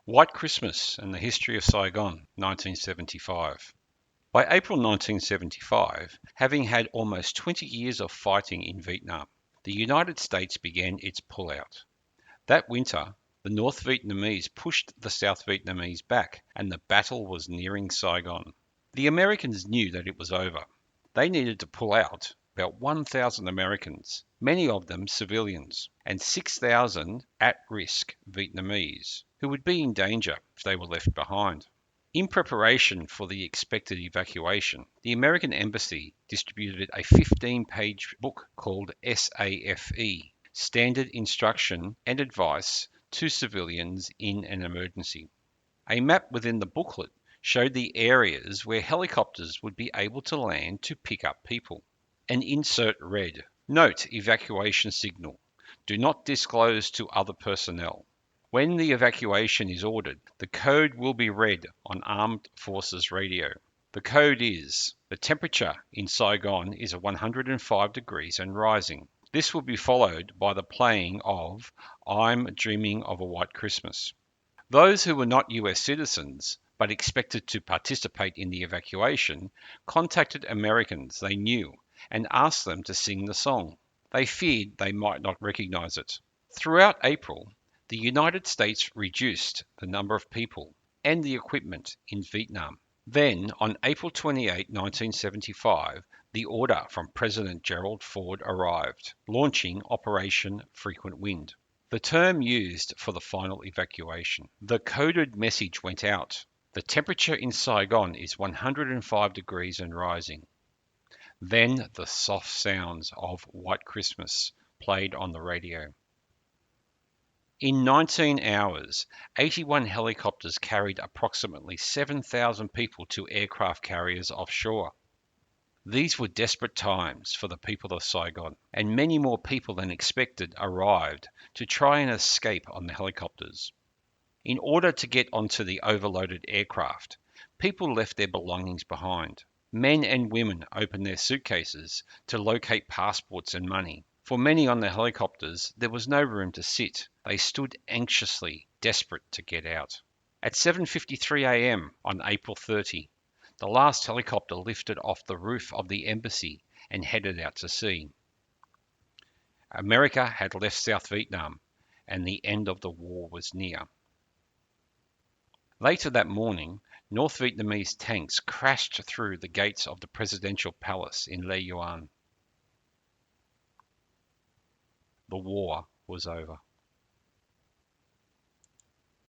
White Christmas and the History of Saigon, 1975. By April 1975, having had almost 20 years of fighting in Vietnam, the United States began its pullout. That winter, the North Vietnamese pushed the South Vietnamese back, and the battle was nearing Saigon. The Americans knew that it was over. They needed to pull out about 1,000 Americans, many of them civilians, and 6,000 at-risk Vietnamese, who would be in danger if they were left behind. In preparation for the expected evacuation, the American Embassy distributed a 15-page book called SAFE, Standard Instruction and Advice to Civilians in an Emergency. A map within the booklet showed the areas where helicopters would be able to land to pick up people. An insert read, "Note evacuation signal. Do not disclose to other personnel. When the evacuation is ordered, the code will be read on Armed Forces radio. The code is, the temperature in Saigon is 105 degrees and rising. This will be followed by the playing of I'm Dreaming of a White Christmas." Those who were not US citizens but expected to participate in the evacuation contacted Americans they knew and asked them to sing the song. They feared they might not recognize it. Throughout April, the United States reduced the number of people and the equipment in Vietnam. Then, on April 28, 1975, the order from President Gerald Ford arrived, launching Operation Frequent Wind, the term used for the final evacuation. The coded message went out. The temperature in Saigon is 105 degrees and rising. Then the soft sounds of White Christmas played on the radio. In 19 hours, 81 helicopters carried approximately 7,000 people to aircraft carriers offshore. These were desperate times for the people of Saigon, and many more people than expected arrived to try and escape on the helicopters. In order to get onto the overloaded aircraft, people left their belongings behind. Men and women opened their suitcases to locate passports and money. For many on the helicopters, there was no room to sit. They stood anxiously, desperate to get out. At 7:53 a.m. on April 30, the last helicopter lifted off the roof of the embassy and headed out to sea. America had left South Vietnam, and the end of the war was near. Later that morning, North Vietnamese tanks crashed through the gates of the presidential palace in Le Yuan. The war was over.